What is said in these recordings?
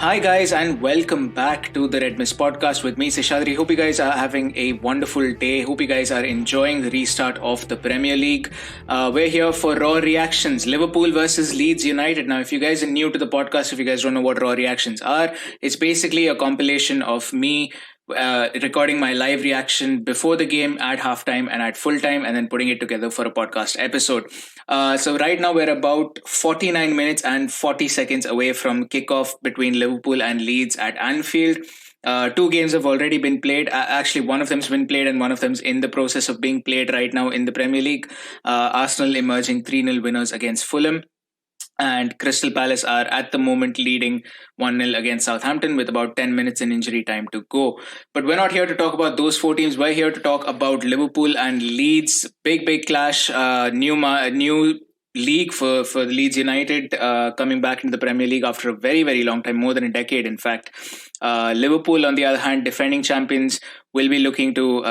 Hi guys, and welcome back to the Red Mist podcast with me, Seshadri. Hope you guys are having a wonderful day. Hope you guys are enjoying the restart of the Premier League. We're here for Raw Reactions, Liverpool versus Leeds United. Now, if you guys are new to the podcast, if you guys don't know what Raw Reactions are, it's basically a compilation of me recording my live reaction before the game, at halftime and at full time, and then putting it together for a podcast episode. So right now we're about 49 minutes and 40 seconds away from kickoff between Liverpool and Leeds at Anfield. Two games have already been played. Actually, one of them's been played and one of them's in the process of being played right now in the Premier League. Arsenal emerging 3-0 winners against Fulham. And Crystal Palace are at the moment leading 1-0 against Southampton with about 10 minutes in injury time to go. But we're not here to talk about those four teams. We're here to talk about Liverpool and Leeds. Big clash. New league for the Leeds United coming back into the Premier League after a very long time, more than a decade in fact. Liverpool, on the other hand, defending champions, will be looking to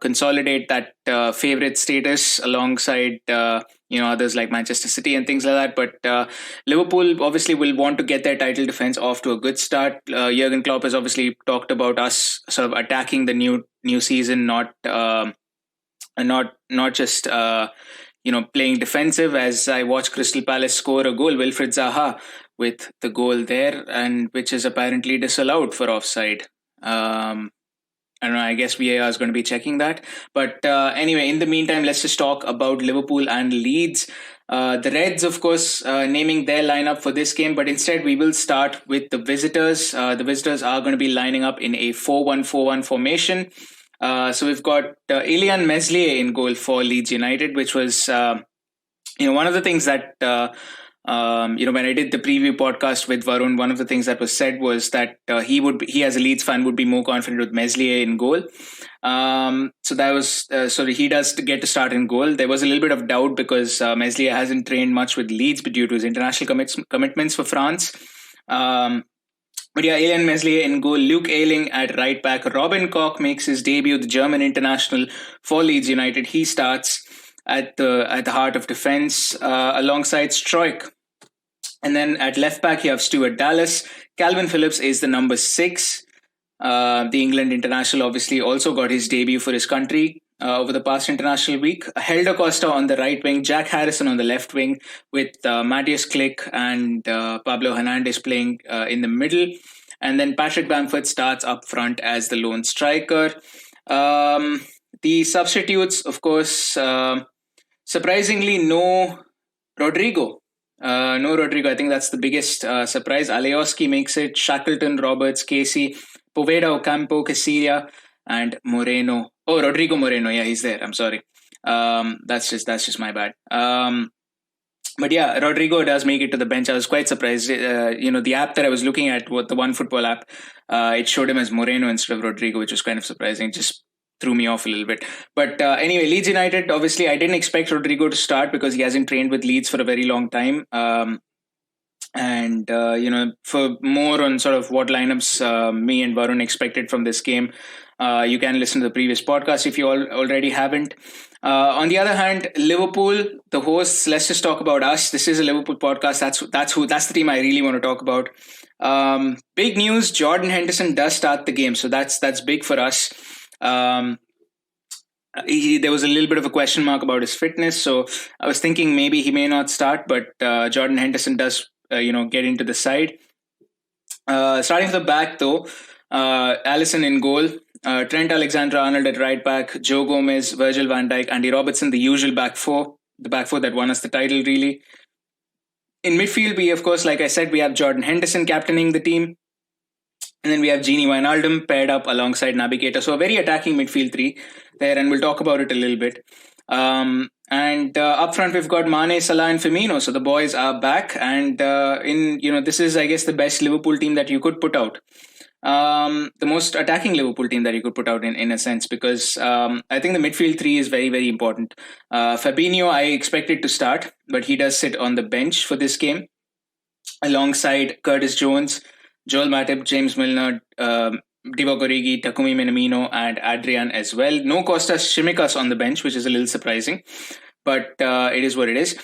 consolidate that favourite status alongside others like Manchester City and things like that. But Liverpool obviously will want to get their title defence off to a good start. Jurgen Klopp has obviously talked about us sort of attacking the new season, not just playing defensive. As I watched Crystal Palace score a goal, Wilfried Zaha with the goal there, and which is apparently disallowed for offside. I don't know, I guess VAR is going to be checking that. But anyway, in the meantime, let's just talk about Liverpool and Leeds. The Reds, of course, naming their lineup for this game, but instead we will start with the visitors. The visitors are going to be lining up in a 4-1-4-1 formation. So we've got Ilyan Meslier in goal for Leeds United, which was one of the things that when I did the preview podcast with Varun, one of the things that was said was that he as a Leeds fan would be more confident with Meslier in goal. So that was so he does get to start in goal. There was a little bit of doubt because Meslier hasn't trained much with Leeds due to his international commitments for France. But yeah, Ilyan Meslier in goal, Luke Ayling at right back. Robin Koch makes his debut, the German international for Leeds United. He starts at the heart of defence alongside Struijk. And then at left back, you have Stuart Dallas. Calvin Phillips is the number 6. The England international obviously also got his debut for his country over the past international week. Helder Costa on the right wing, Jack Harrison on the left wing, with Matthias Klick and Pablo Hernandez playing in the middle. And then Patrick Bamford starts up front as the lone striker. The substitutes, of course, surprisingly, no Rodrigo. I think that's the biggest surprise. Alioski makes it. Shackleton, Roberts, Casey, Poveda, Ocampo, Casilla, and Moreno. Oh, Rodrigo Moreno. Yeah, he's there. I'm sorry. That's just my bad. But yeah, Rodrigo does make it to the bench. I was quite surprised. The app that I was looking at, the One Football app, it showed him as Moreno instead of Rodrigo, which was kind of surprising. Just threw me off a little bit. But anyway, Leeds United, obviously, I didn't expect Rodrigo to start because he hasn't trained with Leeds for a very long time. For more on sort of what lineups me and Varun expected from this game, you can listen to the previous podcast if you already haven't. On the other hand, Liverpool, the hosts, let's just talk about us. This is a Liverpool podcast. That's the team I really want to talk about. Big news, Jordan Henderson does start the game. So that's big for us. There was a little bit of a question mark about his fitness. So I was thinking maybe he may not start, but Jordan Henderson does, get into the side. Starting from the back though, Alisson in goal. Trent Alexander-Arnold at right back, Joe Gomez, Virgil van Dijk, Andy Robertson, the usual back four, the back four that won us the title really. In midfield, we, of course, like I said, we have Jordan Henderson captaining the team. And then we have Gini Wijnaldum paired up alongside Naby Keita. So a very attacking midfield three there, and we'll talk about it a little bit. And up front, we've got Mane, Salah and Firmino. So the boys are back. And this is, I guess, the best Liverpool team that you could put out. The most attacking Liverpool team that you could put out in a sense, because I think the midfield three is very, very important. Fabinho, I expected to start, but he does sit on the bench for this game alongside Curtis Jones, Joel Matip, James Milner, Divock Origi, Takumi Minamino, and Adrian as well. No Kostas Tsimikas on the bench, which is a little surprising, but it is what it is.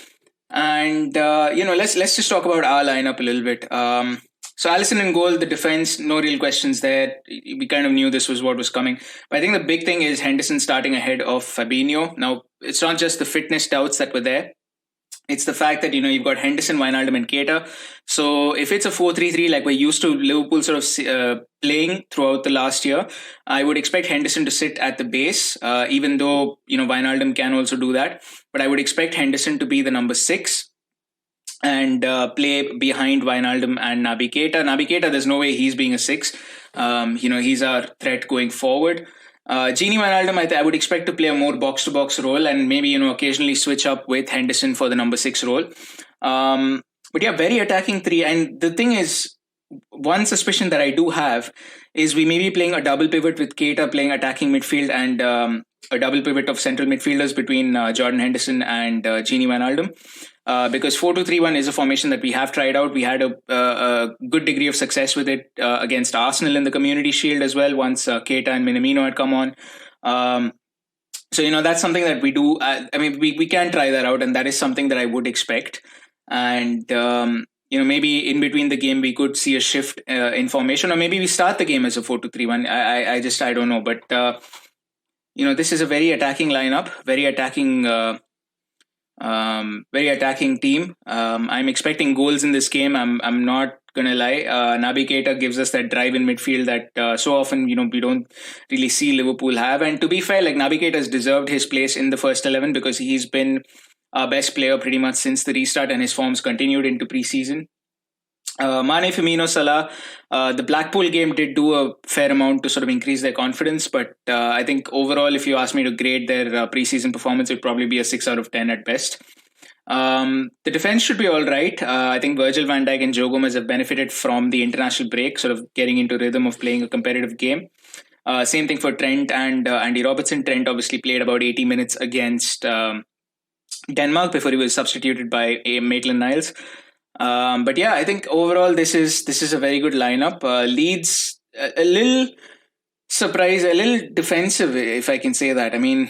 And let's just talk about our lineup a little bit. So Allison in goal, the defense, no real questions there. We kind of knew this was what was coming. But I think the big thing is Henderson starting ahead of Fabinho. Now, it's not just the fitness doubts that were there. It's the fact that, you've got Henderson, Wijnaldum and Keita. So if it's a 4-3-3 like we're used to Liverpool sort of playing throughout the last year, I would expect Henderson to sit at the base, even though, Wijnaldum can also do that. But I would expect Henderson to be the number 6 and play behind Wijnaldum and Naby Keita. Naby Keita, there's no way he's being a 6. He's our threat going forward. Gini Wijnaldum, I would expect to play a more box-to-box role and maybe, occasionally switch up with Henderson for the number 6 role. But yeah, very attacking 3. And the thing is, one suspicion that I do have is we may be playing a double pivot with Keita playing attacking midfield and a double pivot of central midfielders between Jordan Henderson and Gini Wijnaldum. Because 4-2-3-1 is a formation that we have tried out. We had a good degree of success with it against Arsenal in the Community Shield as well, once Keita and Minamino had come on. So, that's something that we do. We can try that out, and that is something that I would expect. And, maybe in between the game, we could see a shift in formation, or maybe we start the game as a 4-2-3-1. I don't know. But, this is a very attacking lineup, very attacking team. I'm expecting goals in this game. I'm not gonna lie. Naby Keita gives us that drive in midfield that so often we don't really see Liverpool have. And to be fair, like Naby Keita has deserved his place in the first 11 because he's been our best player pretty much since the restart, and his form's continued into pre-season. Mane, Firmino, Salah, the Blackpool game did do a fair amount to sort of increase their confidence, but I think overall, if you ask me to grade their pre-season performance, it would probably be a 6 out of 10 at best. The defense should be all right. I think Virgil van Dijk and Joe Gomez have benefited from the international break, sort of getting into rhythm of playing a competitive game. Same thing for Trent and Andy Robertson. Trent obviously played about 80 minutes against Denmark before he was substituted by Maitland-Niles. But yeah, I think overall this is a very good lineup. Leeds a little surprised, a little defensive, if I can say that. I mean,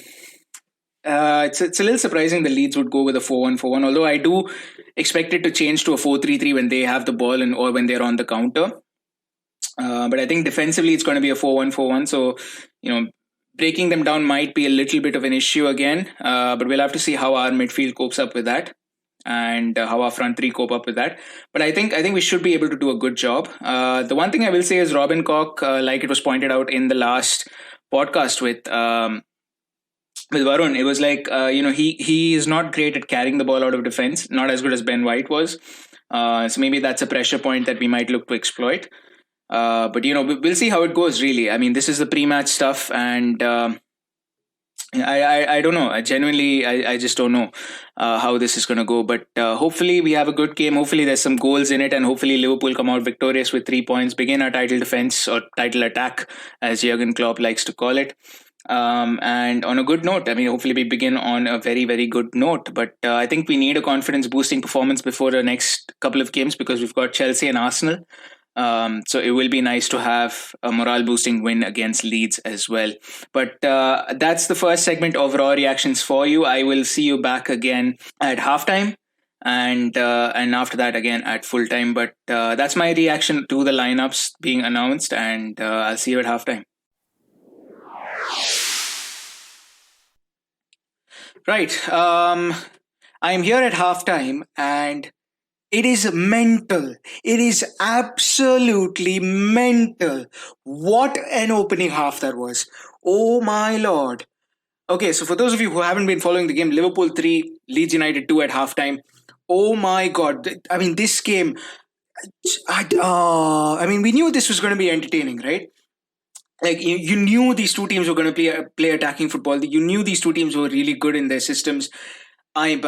it's a little surprising the Leeds would go with a 4-1-4-1. Although I do expect it to change to a 4-3-3 when they have the ball or when they're on the counter. But I think defensively it's going to be a 4-1-4-1. So breaking them down might be a little bit of an issue again. But we'll have to see how our midfield copes up with that, and how our front three cope up with that. But I think we should be able to do a good job. The one thing I will say is Robin Koch, like it was pointed out in the last podcast with Varun, it was like he is not great at carrying the ball out of defense, not as good as Ben White was. So maybe that's a pressure point that we might look to exploit. But we'll see how it goes. Really, I mean, this is the pre-match stuff, and I don't know. I just don't know how this is going to go. But hopefully we have a good game. Hopefully there's some goals in it, and hopefully Liverpool come out victorious with 3 points, begin our title defense or title attack, as Jurgen Klopp likes to call it. And on a good note, I mean, hopefully we begin on a very, very good note. But I think we need a confidence-boosting performance before the next couple of games, because we've got Chelsea and Arsenal. So it will be nice to have a morale-boosting win against Leeds as well. But that's the first segment of Raw Reactions for you. I will see you back again at halftime, and after that again at full time. But that's my reaction to the lineups being announced, and I'll see you at halftime. Right. I'm here at halftime, and it is mental. It is absolutely mental. What an opening half that was. Oh my lord. Okay, so for those of you who haven't been following the game, Liverpool 3, Leeds United 2 at halftime. Oh my god. I mean, this game, we knew this was going to be entertaining, right? Like you knew these two teams were going to play attacking football. You knew these two teams were really good in their systems. I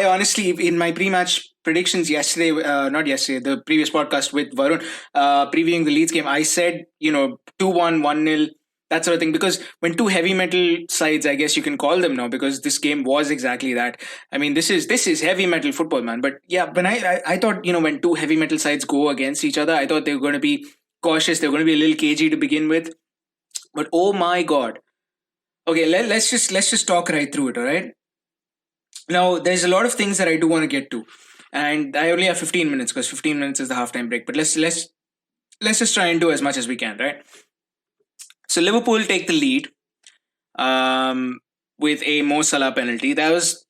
honestly, in my pre-match predictions yesterday, not yesterday, the previous podcast with Varun, previewing the Leeds game, I said 2-1, 1-0, that sort of thing. Because when two heavy metal sides, I guess you can call them now, because this game was exactly that. I mean, this is heavy metal football, man. But yeah, when I thought when two heavy metal sides go against each other, I thought they were going to be cautious. They're going to be a little cagey to begin with. But oh my god. Okay, let's just talk right through it, all right? Now, there's a lot of things that I do want to get to. and I only have 15 minutes because 15 minutes is the halftime break. But let's just try and do as much as we can, right? So Liverpool take the lead with a Mo Salah penalty. That was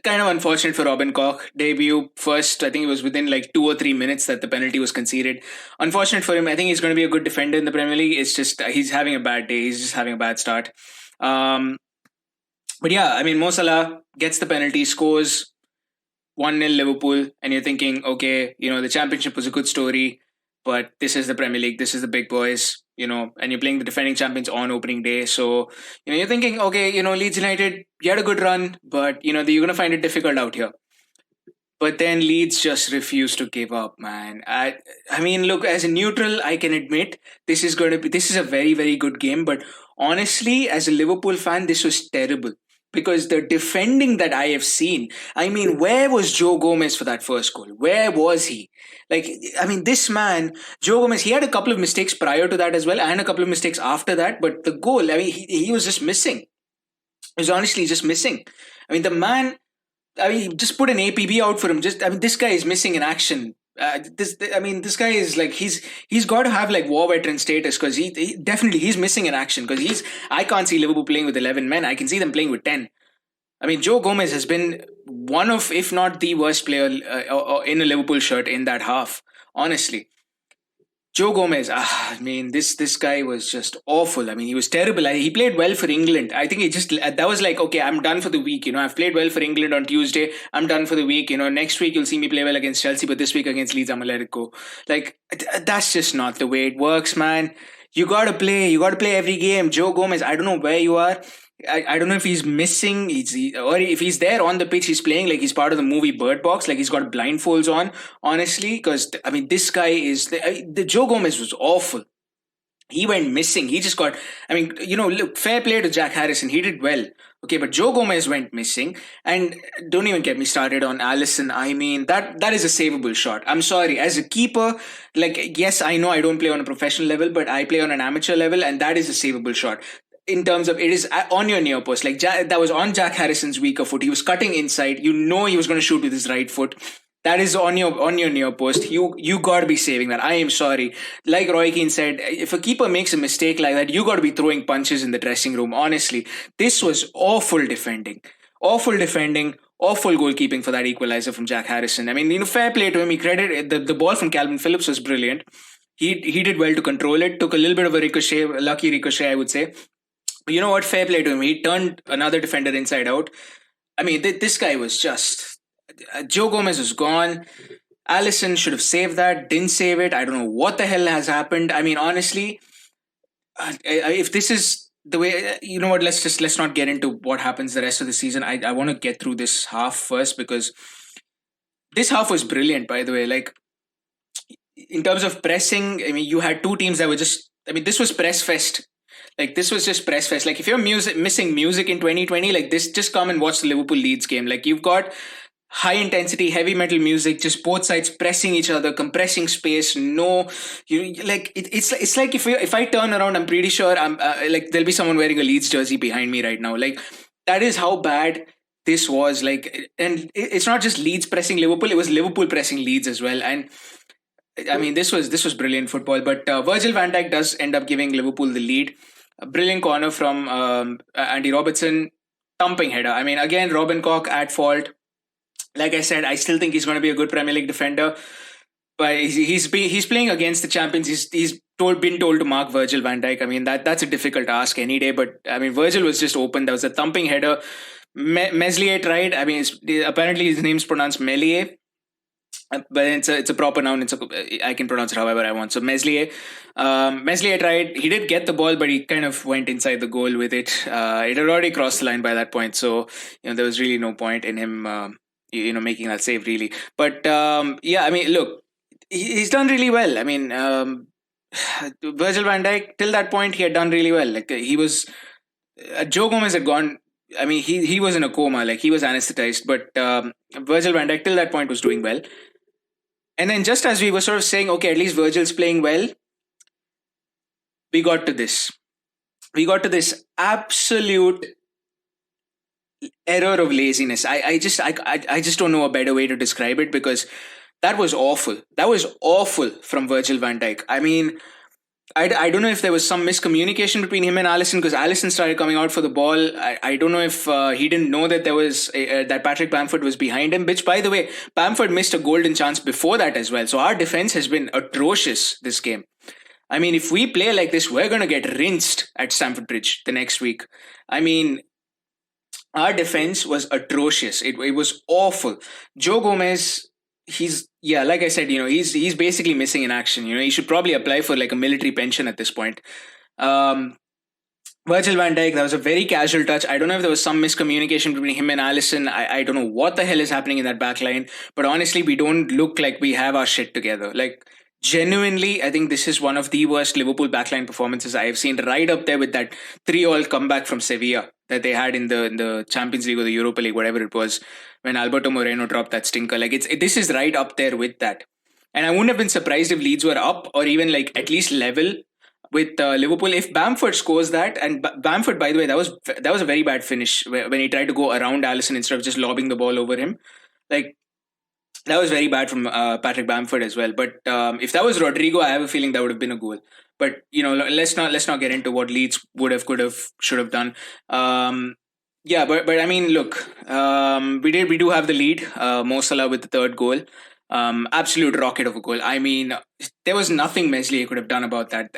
kind of unfortunate for Robin Koch. Debut first, I think it was within like 2 or 3 minutes that the penalty was conceded. Unfortunate for him. I think he's going to be a good defender in the Premier League. It's just he's having a bad day. He's just having a bad start. But yeah, I mean, Mo Salah gets the penalty, scores 1-0 Liverpool, and you're thinking, okay, the championship was a good story, but this is the Premier League, this is the big boys, and you're playing the defending champions on opening day. So, you're thinking, okay, Leeds United, you had a good run, but, you're going to find it difficult out here. But then Leeds just refused to give up, man. I mean, look, as a neutral, I can admit this is a very, very good game. But honestly, as a Liverpool fan, this was terrible. Because the defending that I have seen, I mean, where was Joe Gomez for that first goal? Where was he? Like, I mean, this man, Joe Gomez, he had a couple of mistakes prior to that as well, and a couple of mistakes after that. But the goal, I mean, he was just missing. He was honestly just missing. I mean, the man, I mean, just put an APB out for him. This guy is missing in action. This guy is like he's got to have like war veteran status because he definitely he's missing in action because I can't see Liverpool playing with 11 men. I can see them playing with 10. I mean, Joe Gomez has been one of, if not the worst player in a Liverpool shirt in that half. Honestly, Joe Gomez, I mean, this guy was just awful. I mean, he was terrible. He played well for England. I think that was like, okay, I'm done for the week. I've played well for England on Tuesday. I'm done for the week. Next week you'll see me play well against Chelsea, but this week against Leeds, I'm gonna let it go. Like, that's just not the way it works, man. You gotta play every game. Joe Gomez, I don't know where you are. I don't know if he's missing, or if he's there on the pitch, he's playing like he's part of the movie Bird Box, like he's got blindfolds on, honestly, because, I mean, this guy is, the Joe Gomez was awful. He went missing. He just got, I mean, look, fair play to Jack Harrison. He did well. Okay, but Joe Gomez went missing. And don't even get me started on Allison. I mean, that is a savable shot. I'm sorry. As a keeper, like, yes, I know I don't play on a professional level, but I play on an amateur level, and that is a savable shot. In terms of, it is on your near post. Like, that was on Jack Harrison's weaker foot. He was cutting inside. He was going to shoot with his right foot. That is on your near post. You got to be saving that. I am sorry. Like Roy Keane said, if a keeper makes a mistake like that, you got to be throwing punches in the dressing room. Honestly, this was awful defending. Awful goalkeeping for that equalizer from Jack Harrison. I mean, fair play to him. He credited the ball from Calvin Phillips was brilliant. He did well to control it. Took a little bit of a lucky ricochet, I would say. But you know what? Fair play to him. He turned another defender inside out. I mean, this guy was just... Joe Gomez was gone. Allison should have saved that. Didn't save it. I don't know what the hell has happened. I mean, honestly, if this is the way... You know what? Let's not get into what happens the rest of the season. I want to get through this half first because this half was brilliant, by the way. Like, in terms of pressing, I mean, you had two teams that were just... I mean, this was press fest. Like, this was just press fest. Like, if you're missing music in 2020, like this, just come and watch the Liverpool Leeds game. Like, you've got high intensity, heavy metal music, just both sides pressing each other, compressing space. It's like if I turn around, I'm pretty sure I'm like there'll be someone wearing a Leeds jersey behind me right now. Like, that is how bad this was. Like, and it's not just Leeds pressing Liverpool; it was Liverpool pressing Leeds as well. And I mean, this was brilliant football. But Virgil van Dijk does end up giving Liverpool the lead. A brilliant corner from Andy Robertson, thumping header. I mean, again, Robin Koch at fault. Like I said, I still think he's going to be a good Premier League defender, but he's playing against the champions. He's been told to mark Virgil van Dijk. I mean, that's a difficult ask any day. But I mean, Virgil was just open. There was a thumping header. Meslier tried. I mean, apparently his name's pronounced Meslier. But it's a proper noun. I can pronounce it however I want. So Meslier tried. He did get the ball, but he kind of went inside the goal with it. It had already crossed the line by that point, so there was really no point in him, making that save really. But yeah, I mean, look, he's done really well. I mean, Virgil van Dijk till that point he had done really well. Like he was, Joe Gomez had gone. I mean, he was in a coma, like he was anesthetized. But Virgil van Dijk till that point was doing well. And then just as we were sort of saying, okay, at least Virgil's playing well, we got to this. We got to this absolute error of laziness. I just don't know a better way to describe it, because that was awful. That was awful from Virgil van Dijk. I mean, I don't know if there was some miscommunication between him and Allison, because Allison started coming out for the ball. I don't know if he didn't know that there was that Patrick Bamford was behind him. Which, by the way, Bamford missed a golden chance before that as well. So our defense has been atrocious this game. I mean, if we play like this, we're going to get rinsed at Stamford Bridge the next week. I mean, our defense was atrocious. It was awful. Joe Gomez, he's, yeah, like I said, he's basically missing in action. He should probably apply for like a military pension at this point. Um, Virgil van Dijk, that was a very casual touch. I don't know if there was some miscommunication between him and Allison. I don't know what the hell is happening in that back line. But honestly, we don't look like we have our shit together. Like, genuinely, I think this is one of the worst Liverpool backline performances I have seen, right up there with that 3-all comeback from Sevilla that they had in the Champions League or the Europa League, whatever it was, when Alberto Moreno dropped that stinker. Like, this is right up there with that. And I wouldn't have been surprised if Leeds were up or even like at least level with Liverpool if Bamford scores that. And Bamford, by the way, that was a very bad finish when he tried to go around Allison instead of just lobbing the ball over him. Like, that was very bad from Patrick Bamford as well. But if that was Rodrigo, I have a feeling that would have been a goal. But let's not get into what Leeds would have, could have, should have done. Yeah, but I mean, look, we do have the lead. Mo Salah with the third goal. Absolute rocket of a goal. I mean, there was nothing Meslier could have done about that.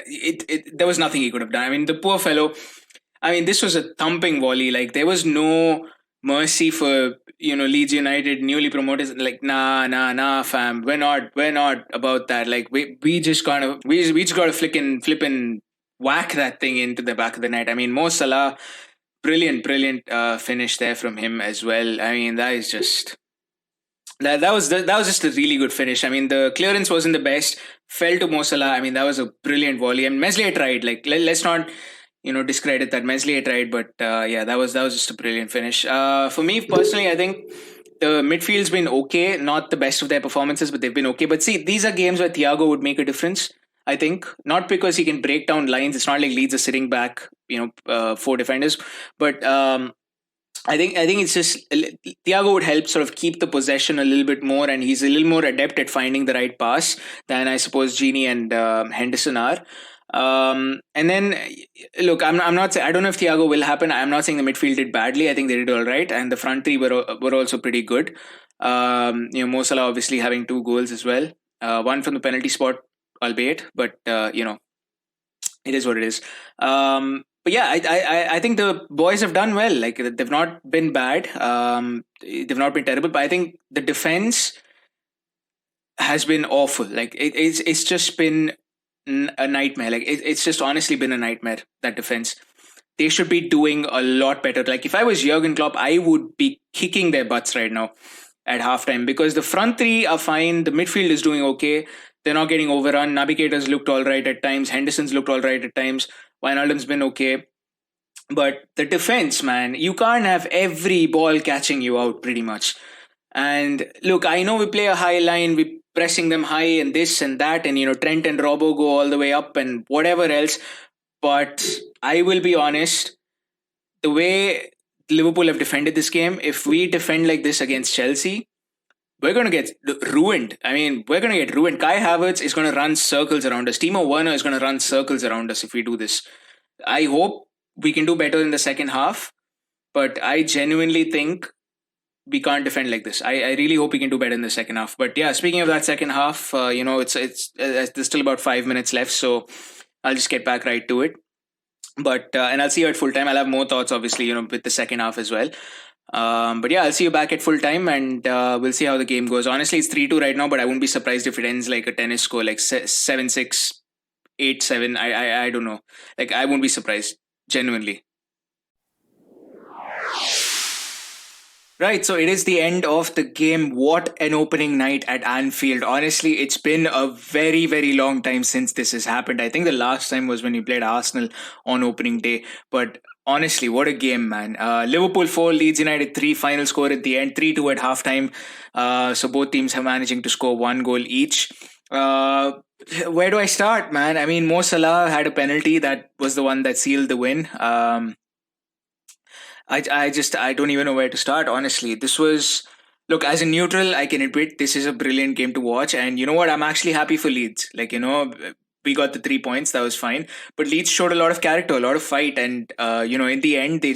There was nothing he could have done. I mean, the poor fellow. I mean, this was a thumping volley. Like, there was no mercy for Leeds United, newly promoted. Like, nah, fam, we're not about that. Like, we just gotta flippin' whack that thing into the back of the net. I mean, Mo Salah, brilliant finish there from him as well. I mean, that is just. That was just a really good finish. I mean, the clearance wasn't the best. Fell to Mo Salah. I mean, that was a brilliant volley. And Meslier tried. Like, let's not discredit that Meslier tried, but yeah, that was just a brilliant finish. For me personally, I think the midfield's been okay. Not the best of their performances, but they've been okay. But see, these are games where Thiago would make a difference. I think not because he can break down lines. It's not like Leeds are sitting back, four defenders, but. I think it's just Thiago would help sort of keep the possession a little bit more, and he's a little more adept at finding the right pass than I suppose Gini and Henderson are. And then look, I'm not I don't know if Thiago will happen. I'm not saying the midfield did badly. I think they did all right, and the front three were also pretty good. Mo Salah obviously having 2 goals as well, one from the penalty spot, albeit, but it is what it is. But yeah, I think the boys have done well. Like, they've not been bad. They've not been terrible. But I think the defense has been awful. Like, it's just been a nightmare. Like, it's just honestly been a nightmare, that defense. They should be doing a lot better. Like, if I was Jurgen Klopp, I would be kicking their butts right now at halftime, because the front three are fine. The midfield is doing okay. They're not getting overrun. Naby Keita's looked all right at times. Henderson's looked all right at times. Wijnaldum's been okay. But the defense, man, you can't have every ball catching you out pretty much. And look, I know we play a high line, we pressing them high and this and that, and Trent and Robbo go all the way up and whatever else. But I will be honest, the way Liverpool have defended this game, if we defend like this against Chelsea, we're going to get ruined. I mean, we're going to get ruined. Kai Havertz is going to run circles around us. Timo Werner is going to run circles around us if we do this. I hope we can do better in the second half, but I genuinely think we can't defend like this. I really hope we can do better in the second half. But yeah, speaking of that second half, it's there's still about 5 minutes left, so I'll just get back right to it. But and I'll see you at full time. I'll have more thoughts, obviously, with the second half as well. But yeah, I'll see you back at full time, and we'll see how the game goes. Honestly, it's 3-2 right now, but I wouldn't be surprised if it ends like a tennis score, like 7-6, 8-7. I don't know. Like, I won't be surprised, genuinely. Right, so it is the end of the game. What an opening night at Anfield. Honestly, it's been a very, very long time since this has happened. I think the last time was when we played Arsenal on opening day. But honestly, what a game, man. Liverpool 4, Leeds United 3, final score at the end, 3-2 at halftime. So both teams are managing to score 1 goal each. Where do I start, man? I mean, Mo Salah had a penalty. That was the one that sealed the win. I don't even know where to start, honestly. This was, look, as a neutral, I can admit this is a brilliant game to watch. And you know what? I'm actually happy for Leeds. Like, we got the 3 points, that was fine. But Leeds showed a lot of character, a lot of fight. And, in the end, they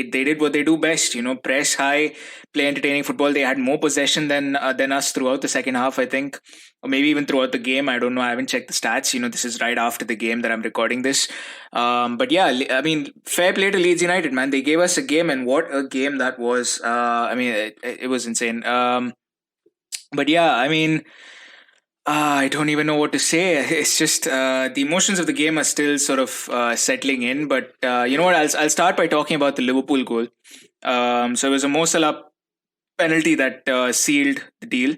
did what they do best, press high, play entertaining football. They had more possession than us throughout the second half, I think. Or maybe even throughout the game. I don't know. I haven't checked the stats. This is right after the game that I'm recording this. But yeah, I mean, fair play to Leeds United, man. They gave us a game, and what a game that was. I mean, it was insane. But yeah, I mean, I don't even know what to say. It's just the emotions of the game are still sort of settling in. But you know what? I'll start by talking about the Liverpool goal. So it was a Mo Salah penalty that sealed the deal.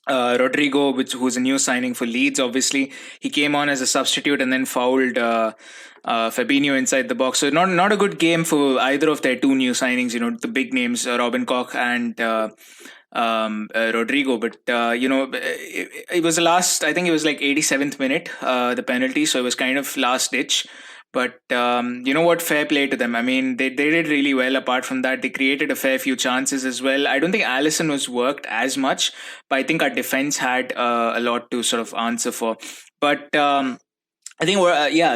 Rodrigo, who's a new signing for Leeds, obviously he came on as a substitute and then fouled Fabinho inside the box. So not a good game for either of their two new signings. The big names, Robin Koch and Rodrigo. But it was the last. I think it was like 87th minute, the penalty. So it was kind of last ditch. But you know what? Fair play to them. I mean, they did really well. Apart from that, they created a fair few chances as well. I don't think Allison was worked as much, but I think our defense had a lot to sort of answer for. But I think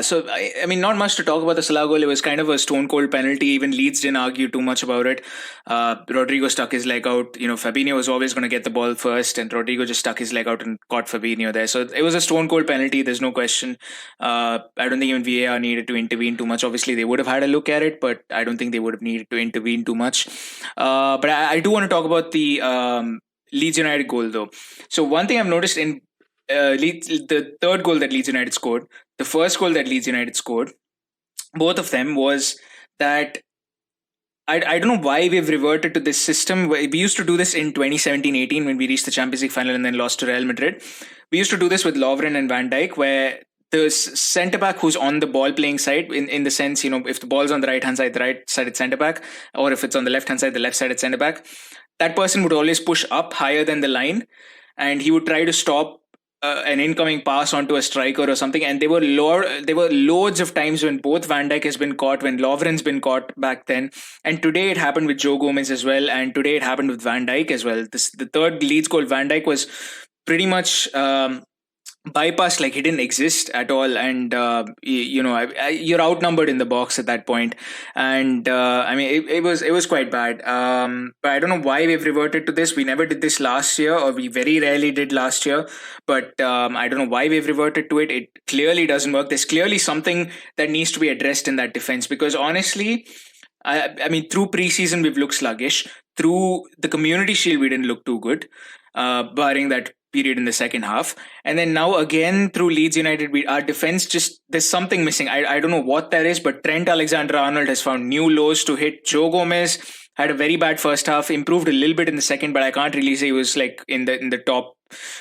So I mean, not much to talk about the Salah goal. It was kind of a stone cold penalty. Even Leeds didn't argue too much about it. Rodrigo stuck his leg out. Fabinho was always going to get the ball first, and Rodrigo just stuck his leg out and caught Fabinho there. So it was a stone cold penalty. There's no question. I don't think even VAR needed to intervene too much. Obviously, they would have had a look at it, but I don't think they would have needed to intervene too much. But I do want to talk about the Leeds United goal, though. So one thing I've noticed in the third goal that Leeds United scored, the first goal that Leeds United scored, both of them was that I don't know why we've reverted to this system. We used to do this in 2017-18 when we reached the Champions League final and then lost to Real Madrid. We used to do this with Lovren and Van Dijk, where the centre back who's on the ball playing side, in the sense, if the ball's on the right hand side, the right sided centre back, or if it's on the left hand side, the left sided centre back, that person would always push up higher than the line, and he would try to stop an incoming pass onto a striker or something. And there were loads of times when both Van Dijk has been caught, when Lovren's been caught back then, and today it happened with Joe Gomez as well, and today it happened with Van Dijk as well. The third Leeds goal, Van Dijk was pretty much bypassed, like he didn't exist at all, and you're outnumbered in the box at that point. And I mean, it was quite bad. But I don't know why we've reverted to this. We never did this last year, or we very rarely did last year. But I don't know why we've reverted to it. It clearly doesn't work. There's clearly something that needs to be addressed in that defense, because honestly, I mean, through preseason we've looked sluggish. Through the Community Shield we didn't look too good, barring that period in the second half. And then now again through Leeds United, our defense, just there's something missing. I don't know what that is, but Trent Alexander-Arnold has found new lows to hit. Joe Gomez had a very bad first half, improved a little bit in the second, but I can't really say he was like in the top,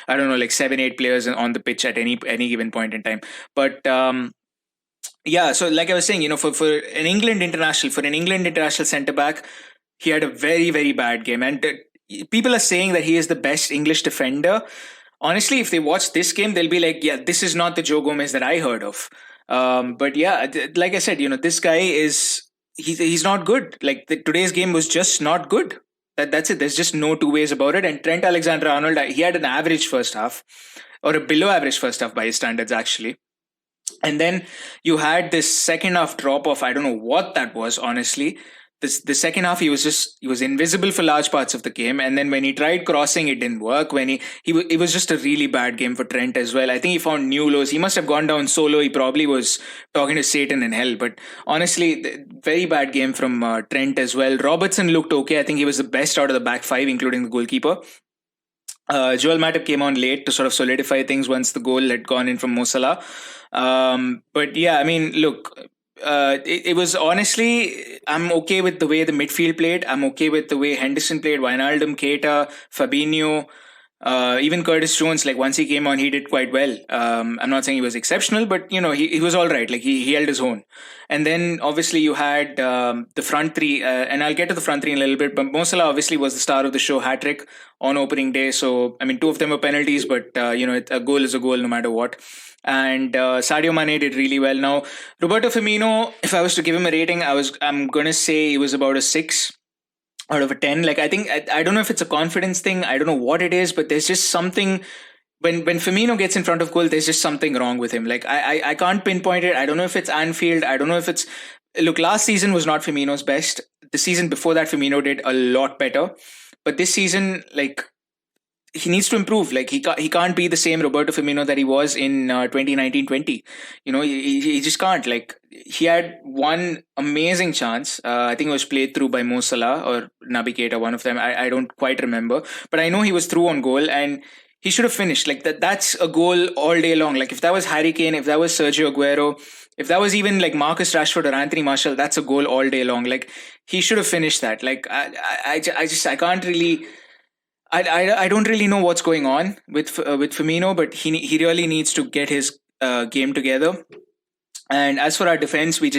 I don't know, like 7-8 players on the pitch at any given point in time. But yeah, so like I was saying, for an England international centre back, he had a very, very bad game. And people are saying that he is the best English defender. Honestly, if they watch this game, they'll be like, yeah, this is not the Joe Gomez that I heard of. But yeah, like I said, this guy he's not good. Like today's game was just not good. That's it. There's just no two ways about it. And Trent Alexander-Arnold, he had an average first half, or a below average first half by his standards, actually. And then you had this second half drop off. I don't know what that was, honestly. The second half, he was invisible for large parts of the game, and then when he tried crossing, it didn't work. When it was just a really bad game for Trent as well. I think he found new lows. He must have gone down solo. He probably was talking to Satan in hell. But honestly, very bad game from Trent as well. Robertson looked okay. I think he was the best out of the back five, including the goalkeeper. Joel Matip came on late to sort of solidify things once the goal had gone in from Mo Salah. But yeah, I mean, look. It was honestly, I'm okay with the way the midfield played. I'm okay with the way Henderson played, Wijnaldum, Keita, Fabinho. Even Curtis Jones, like once he came on, he did quite well. I'm not saying he was exceptional, but he was all right. Like he held his own. And then obviously you had the front three, and I'll get to the front three in a little bit. But Mo Salah obviously was the star of the show, hat-trick on opening day. So I mean, two of them were penalties, but a goal is a goal no matter what. And Sadio Mane did really well. Now Roberto Firmino, if I was to give him a rating, I'm gonna say he was about a 6 out of a 10. Like I think I don't know if it's a confidence thing, I don't know what it is, but there's just something when Firmino gets in front of goal, there's just something wrong with him. Like I can't pinpoint it. I don't know if it's Anfield, I don't know if it's, look, last season was not Firmino's best. The season before that Firmino did a lot better, but this season, like, he needs to improve. Like he can't be the same Roberto Firmino that he was in 2019-20. He just can't. Like he had one amazing chance. I think it was played through by Mo Salah or Naby Keita, one of them. I don't quite remember, but I know he was through on goal and he should have finished. Like that's a goal all day long. Like if that was Harry Kane, if that was Sergio Aguero, if that was even like Marcus Rashford or Anthony Martial, that's a goal all day long. Like he should have finished that. Like I can't really. I don't really know what's going on with Firmino, but he really needs to get his game together. And as for our defense, we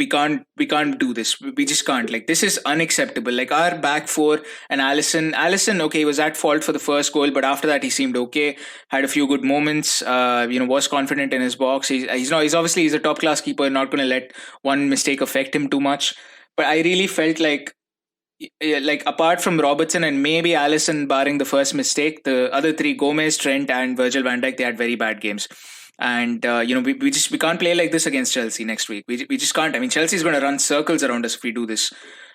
can't do this. We just can't. Like this is unacceptable. Like our back four and Allison, okay, was at fault for the first goal, but after that he seemed okay. Had a few good moments. Was confident in his box. He's obviously he's a top class keeper. Not going to let one mistake affect him too much. But I really felt like apart from Robertson and maybe Alisson barring the first mistake, the other three, Gomez, Trent and Virgil van Dijk, they had very bad games. And we can't play like this against Chelsea next week. We just can't. I mean, Chelsea is going to run circles around us if we do this.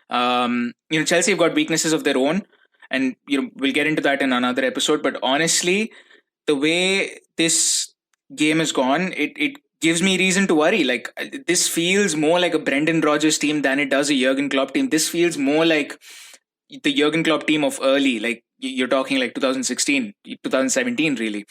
Chelsea have got weaknesses of their own, and we'll get into that in another episode. But honestly, the way this game has gone, it gives me reason to worry. Like this feels more like a Brendan Rodgers team than it does a Jurgen Klopp team. This feels more like the Jurgen Klopp team of early, like you're talking like 2016, 2017, really.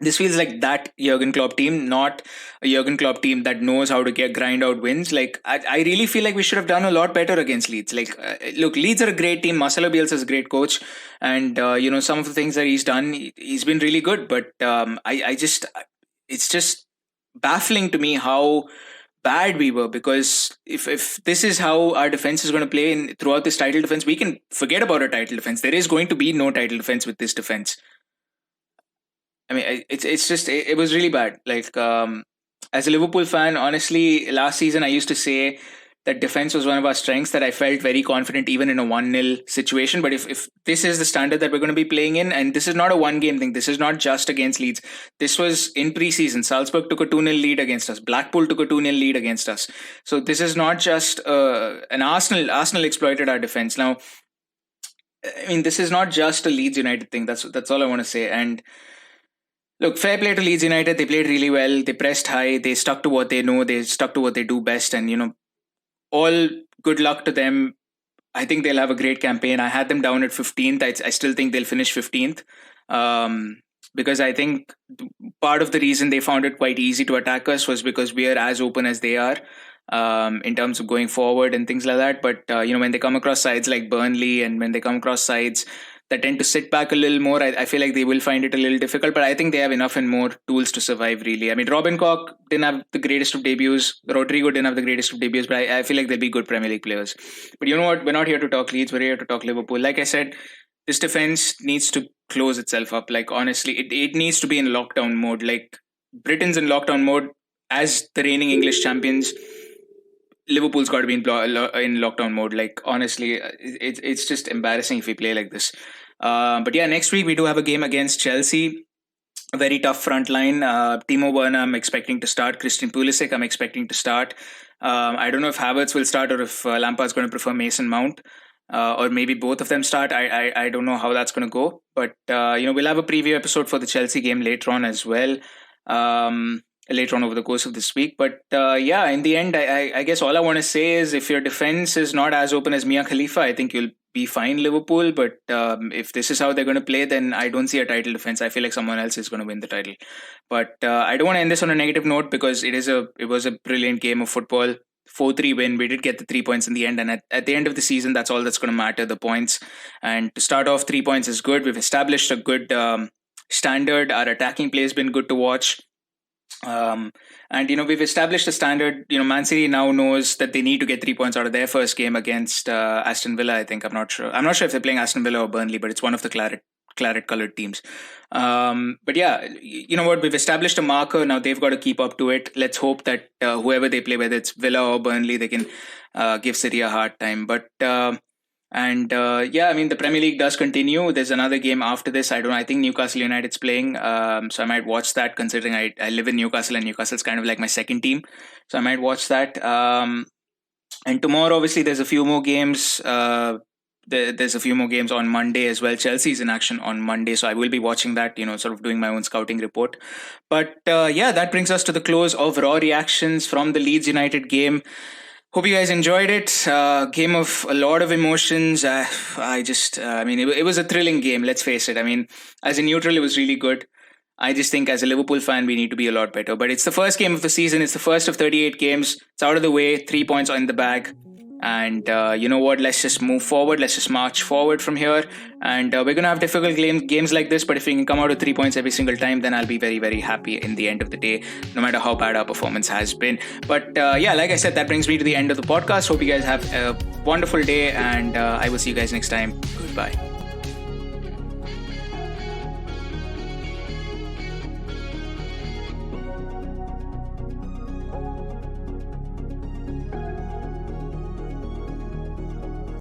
This feels like that Jurgen Klopp team, not a Jurgen Klopp team that knows how to grind out wins. Like I really feel like we should have done a lot better against Leeds. Like look, Leeds are a great team. Marcelo Bielsa is a great coach, and some of the things that he's done, he's been really good. But it's just baffling to me how bad we were, because if this is how our defense is going to play throughout this title defense, we can forget about a title defense. There is going to be no title defense with this defense. I mean, it was really bad. Like as a Liverpool fan, honestly, last season I used to say that defense was one of our strengths, that I felt very confident even in a 1-0 situation. But if this is the standard that we're going to be playing in, and this is not a one-game thing, this is not just against Leeds. This was in pre-season. Salzburg took a 2-0 lead against us. Blackpool took a 2-0 lead against us. So this is not just an Arsenal. Arsenal exploited our defense. Now, I mean, this is not just a Leeds United thing. That's all I want to say. And look, fair play to Leeds United. They played really well. They pressed high. They stuck to what they know. They stuck to what they do best. And, all good luck to them. I think they'll have a great campaign. I had them down at 15th. I still think they'll finish 15th. Because I think part of the reason they found it quite easy to attack us was because we are as open as they are in terms of going forward and things like that. But, when they come across sides like Burnley, and when they come across sides that tend to sit back a little more, I feel like they will find it a little difficult, but I think they have enough and more tools to survive, really. I mean, Robin Koch didn't have the greatest of debuts. Rodrigo didn't have the greatest of debuts, but I feel like they'll be good Premier League players. But you know what? We're not here to talk Leeds. We're here to talk Liverpool. Like I said, this defense needs to close itself up. Like, honestly, it needs to be in lockdown mode. Like, Britain's in lockdown mode as the reigning English champions. Liverpool's got to be in lockdown mode. Like, honestly, it's just embarrassing if we play like this. But yeah, next week we do have a game against Chelsea. A very tough front line. Timo Werner, I'm expecting to start. Christian Pulisic, I'm expecting to start. I don't know if Havertz will start or if Lampard's going to prefer Mason Mount. Or maybe both of them start. I don't know how that's going to go. But, we'll have a preview episode for the Chelsea game later on as well. Later on over the course of this week. But in the end, I guess all I want to say is if your defense is not as open as Mia Khalifa, I think you'll be fine, Liverpool. But if this is how they're going to play, then I don't see a title defense. I feel like someone else is going to win the title. But I don't want to end this on a negative note, because it was a brilliant game of football. 4-3 win. We did get the 3 points in the end, and at the end of the season, that's all that's going to matter, the points. And to start off, 3 points is good. We've established a good standard. Our attacking play has been good to watch. And we've established a standard. Man City now knows that they need to get 3 points out of their first game against Aston Villa. I think I'm not sure if they're playing Aston Villa or Burnley, but it's one of the claret colored teams. But yeah, you know what? We've established a marker. Now they've got to keep up to it. Let's hope that whoever they play, whether it's Villa or Burnley, they can give City a hard time. But the Premier League does continue. There's another game after this. I think Newcastle United's playing. So I might watch that, considering I live in Newcastle, and Newcastle's kind of like my second team. So I might watch that. And tomorrow, obviously, there's a few more games. There's a few more games on Monday as well. Chelsea's in action on Monday, so I will be watching that, sort of doing my own scouting report. But that brings us to the close of Raw reactions from the Leeds United game. Hope you guys enjoyed it. Game of a lot of emotions. It was a thrilling game, let's face it. I mean, as a neutral, it was really good. I just think as a Liverpool fan, we need to be a lot better. But it's the first game of the season. It's the first of 38 games. It's out of the way. 3 points in the bag. And you know what? Let's just move forward. Let's just march forward from here. And we're going to have difficult games like this. But if we can come out with 3 points every single time, then I'll be very, very happy in the end of the day, no matter how bad our performance has been. But like I said, that brings me to the end of the podcast. Hope you guys have a wonderful day. And I will see you guys next time. Goodbye.